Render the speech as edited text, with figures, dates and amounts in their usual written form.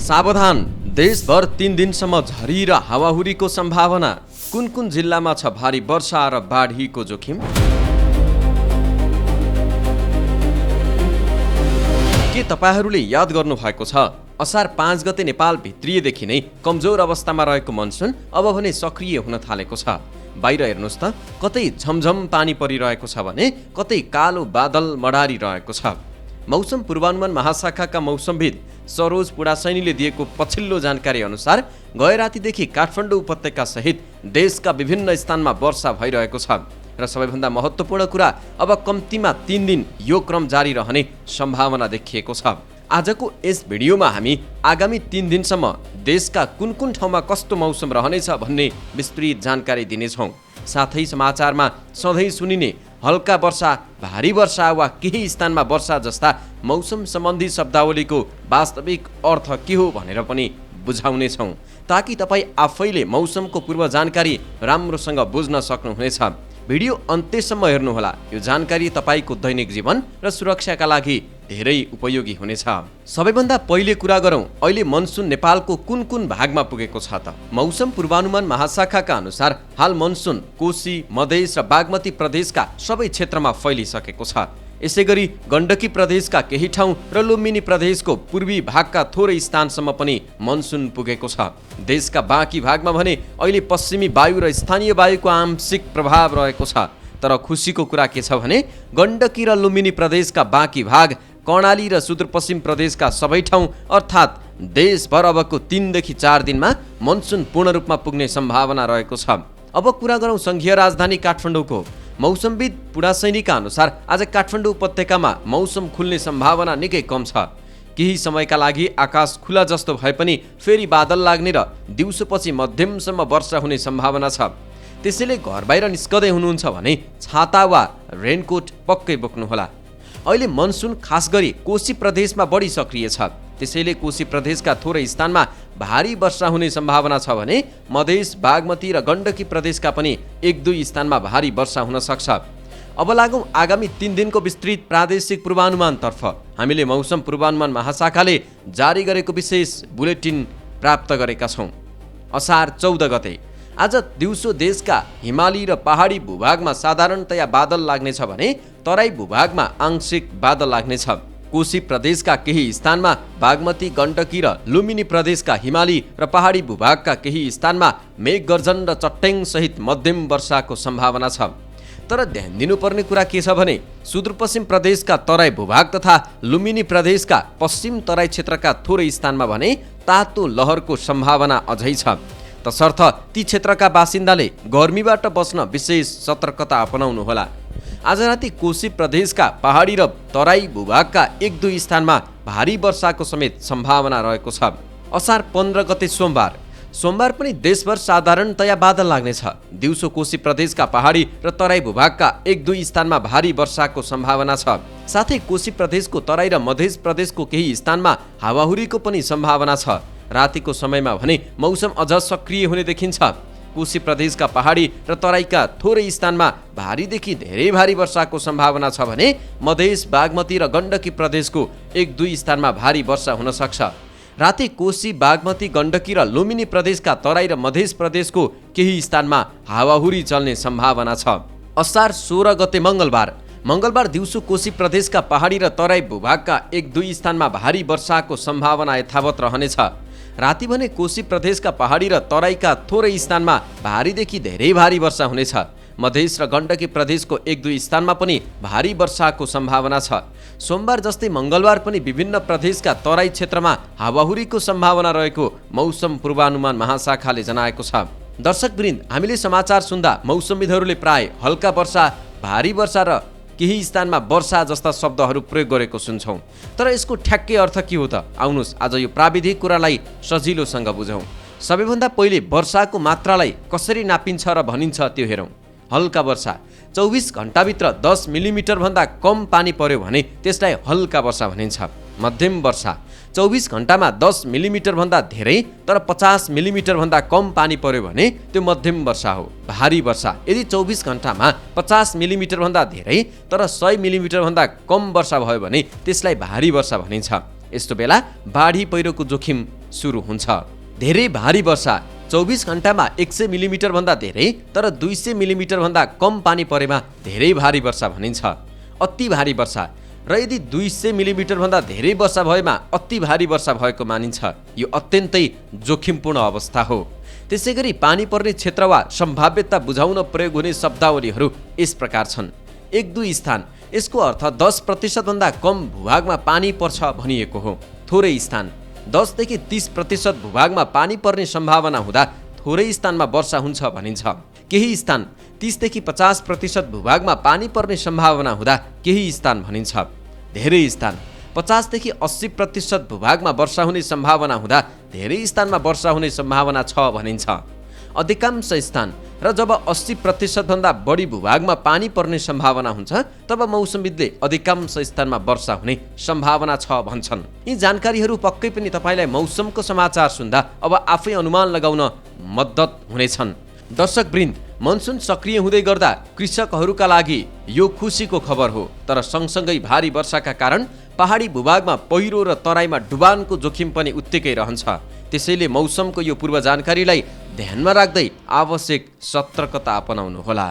सावधान, देशभर 3 दिनसम्म झरी र हावाहुरीको सम्भावना। कुन कुन जिल्लामा छ भारी वर्षा र बाढीको जोखिम? के तपाईहरूले याद गर्नुभएको छ, असार 5 गते नेपाल भित्रिएदेखि नै कमजोर अवस्थामा रहेको मनसुन अब भने सक्रिय हुन थालेको छ। बाहिर हेर्नुहोस् त, कतै झमझम पानी परिरहेको छ भने कतै कालो बादल मडारिरहेको छ। मौसम पूर्वानुमान महाशाखाका मौसमविद सरोज पुडासैनीले दिएको पछिल्लो जानकारी अनुसार गए रातिदेखि काठमाडौँ उपत्यका सहित देशका विभिन्न स्थानमा वर्षा भइरहेको छ र सबैभन्दा महत्त्वपूर्ण कुरा, अब कम्तीमा 3 दिन यो क्रम जारी रहने सम्भावना देखिएको छ। आजको यस भिडियोमा हामी आगामी 3 दिनसम्म देशका कुन कुन ठाउँमा कस्तो मौसम रहनेछ भन्ने विस्तृत जानकारी दिनेछौँ। साथै समाचारमा सधैँ सुनिने हल्का वर्षा, भारी वर्षा वा केही स्थानमा वर्षा जस्ता मौसम सम्बन्धी शब्दावलीको वास्तविक अर्थ के हो भनेर पनि बुझाउनेछौँ, ताकि तपाईँ आफैले मौसमको पूर्व जानकारी राम्रोसँग बुझ्न सक्नुहुनेछ। भिडियो अन्त्यसम्म हेर्नुहोला, यो जानकारी तपाईँको दैनिक जीवन र सुरक्षाका लागि धेरै उपयोगी हुनेछ। सबैभन्दा पहिले कुरा गरौँ, अहिले मनसुन नेपालको कुन कुन भागमा पुगेको छ त? मौसम पूर्वानुमान महाशाखाका अनुसार हाल मनसुन कोशी, मधेस र बागमती प्रदेशका सबै क्षेत्रमा फैलिसकेको छ। यसैगरी गण्डकी प्रदेशका केही ठाउँ र लुम्बिनी प्रदेशको पूर्वी भागका थोरै स्थानसम्म पनि मनसुन पुगेको छ। देशका बाँकी भागमा भने अहिले पश्चिमी वायु र स्थानीय वायुको आंशिक प्रभाव रहेको छ। तर खुसीको कुरा के छ भने गण्डकी र लुम्बिनी प्रदेशका बाँकी भाग, कर्णाली र सुदूरपश्चिम प्रदेशका सबै ठाउँ अर्थात् देशभर अबको 3 देखि 4 दिनमा मनसुन पूर्ण रूपमा पुग्ने सम्भावना रहेको छ। अब कुरा गरौँ सङ्घीय राजधानी काठमाडौँको। मौसमविद पुडासैनीका अनुसार आज काठमाडौँ उपत्यकामा मौसम खुल्ने सम्भावना निकै कम छ। केही समयका लागि आकाश खुला जस्तो भए पनि फेरि बादल लाग्ने र दिउँसोपछि मध्यमसम्म वर्षा हुने सम्भावना छ। त्यसैले घर बाहिर निस्कदै हुनुहुन्छ भने छाता वा रेनकोट पक्कै बोक्नुहोला। अहिले मनसुन खास गरी कोशी प्रदेशमा बढी सक्रिय छ। त्यसैले कोशी प्रदेशका थोरै स्थानमा भारी वर्षा हुने सम्भावना छ भने मधेस, बागमती र गण्डकी प्रदेशका पनि 1-2 स्थानमा भारी वर्षा हुन सक्छ। अब लागौँ आगामी 3 दिनको विस्तृत प्रादेशिक पूर्वानुमानतर्फ। हामीले मौसम पूर्वानुमान महाशाखाले जारी गरेको विशेष बुलेटिन प्राप्त गरेका छौँ। असार 14 गते आज दिउँसो देशका हिमाली र पहाडी भूभागमा साधारणतया बादल लाग्नेछ भने तराई भूभागमा आंशिक बादल लाग्नेछ। कोशी प्रदेशका केही स्थानमा, बागमती, गण्डकी र लुम्बिनी प्रदेशका हिमाली र पहाडी भूभागका केही स्थानमा मेघगर्जन र चट्याङ सहित मध्यम वर्षाको सम्भावना छ। तर ध्यान दिनुपर्ने कुरा के छ भने सुदूरपश्चिम प्रदेशका तराई भूभाग तथा लुम्बिनी प्रदेशका पश्चिम तराई क्षेत्रका थोरै स्थानमा भने तातो लहरको सम्भावना अझै छ। तसर्थ ती क्षेत्रका बासिन्दाले गर्मीबाट बस्न विशेष सतर्कता अपनाउनुहोला। आज राति कोशी प्रदेशका पहाडी र तराई भूभागका 1-2 स्थानमा भारी वर्षाको समेत सम्भावना रहेको छ। असार 15 गते सोमबार पनि देशभर साधारणतया बादल लाग्नेछ। दिउँसो कोशी प्रदेशका पहाडी र तराई भूभागका 1-2 स्थानमा भारी वर्षाको सम्भावना छ। साथै कोशी प्रदेशको तराई र मधेस प्रदेशको केही स्थानमा हावाहुरीको पनि सम्भावना छ। रातिको समयमा भने मौसम अझ सक्रिय हुने देखिन्छ। कोशी प्रदेशका पहाडी र तराईका थोरै स्थानमा भारीदेखि धेरै भारी वर्षाको सम्भावना छ भने मधेस, बागमती र गण्डकी प्रदेशको 1-2 स्थानमा भारी वर्षा हुन सक्छ। राति कोशी, बागमती, गण्डकी र लुम्बिनी प्रदेशका तराई र मधेस प्रदेशको केही स्थानमा हावाहुरी चल्ने सम्भावना छ। असार 16 गते मङ्गलबार दिउँसो कोशी प्रदेशका पहाडी र तराई भूभागका 1-2 स्थानमा भारी वर्षाको सम्भावना यथावत रहनेछ। राति भने कोशी प्रदेशका पहाडी र तराईका थोरै स्थानमा भारीदेखि धेरै भारी वर्षा हुनेछ। मधेस र गण्डकी प्रदेशको 1-2 स्थानमा पनि भारी वर्षाको सम्भावना छ। सोमबार जस्तै मङ्गलबार पनि विभिन्न प्रदेशका तराई क्षेत्रमा हावाहुरीको सम्भावना रहेको मौसम पूर्वानुमान महाशाखाले जनाएको छ। दर्शकवृन्द, हामीले समाचार सुन्दा मौसमविदहरूले प्राय हल्का वर्षा, भारी वर्षा र केही स्थानमा वर्षा जस्ता शब्दहरू प्रयोग गरेको सुन्छौँ। तर यसको ठ्याक्कै अर्थ के हो त? आउनुहोस् आज यो प्राविधिक कुरालाई सजिलोसँग बुझौँ। सबैभन्दा पहिले वर्षाको मात्रालाई कसरी नापिन्छ र भनिन्छ त्यो हेरौँ। हल्का वर्षा 24 घण्टाभित्र 10 मिलिमिटर भन्दा कम पानी पर्यो भने त्यसलाई हल्का वर्षा भनिन्छ। मध्यम वर्षा 24 घण्टामा 10 मिलिमिटर भन्दा धेरै तर 50 मिलिमिटर भन्दा कम पानी पर्यो भने त्यो मध्यम वर्षा हो। भारी वर्षा यदि 24 घण्टामा 50 मिलिमिटर भन्दा धेरै तर 100 मिलिमिटर भन्दा कम वर्षा भयो भने त्यसलाई भारी वर्षा भनिन्छ। यस्तो बेला बाढी पहिरोको जोखिम सुरु हुन्छ। धेरै भारी वर्षा 24 घण्टामा 100 मिलिमिटर भन्दा धेरै तर 200 मिलिमिटर भन्दा कम पानी परेमा धेरै भारी वर्षा भनिन्छ। अति भारी वर्षा र यदि 200 मिलिमिटर भन्दा धेरै वर्षा भएमा अति भारी वर्षा भएको मानिन्छ। यो अत्यन्तै जोखिमपूर्ण अवस्था हो। त्यसैगरी पानी पर्ने क्षेत्र वा सम्भाव्यता बुझाउन प्रयोग हुने शब्दावलीहरू यस प्रकार छन्। 1-2 स्थान, यसको अर्थ 10% भन्दा कम भूभागमा पानी पर्छ भनिएको हो। थोरै स्थान, 10 देखि 30% भूभागमा पानी पर्ने सम्भावना हुँदा थोरै स्थानमा वर्षा हुन्छ भनिन्छ। केही स्थान, 30 देखि 50% भूभागमा पानी पर्ने सम्भावना हुँदा केही स्थान भनिन्छ। धेरै स्थान, 50 देखि 80% भूभागमा वर्षा हुने सम्भावना हुँदा धेरै स्थानमा वर्षा हुने सम्भावना छ भनिन्छ। अधिकांश स्थान र जब 80% भन्दा बढी भूभागमा पानी पर्ने सम्भावना हुन्छ तब मौसमविदले अधिकांश स्थानमा वर्षा हुने सम्भावना छ भन्छन्। यी जानकारीहरू पक्कै पनि तपाईलाई मौसमको समाचार सुन्दा अब आफै अनुमान लगाउन मद्दत हुनेछन्। दर्शकवृन्द, मनसुन सक्रिय हुँदै गर्दा कृषकहरूका लागि यो खुसीको खबर हो। तर सँगसँगै भारी वर्षाका कारण पहाडी भूभागमा पहिरो र तराईमा डुबानको जोखिम पनि उत्तिकै रहन्छ। त्यसैले मौसमको यो पूर्व जानकारीलाई ध्यानमा राख्दै आवश्यक सतर्कता अपनाउनुहोला।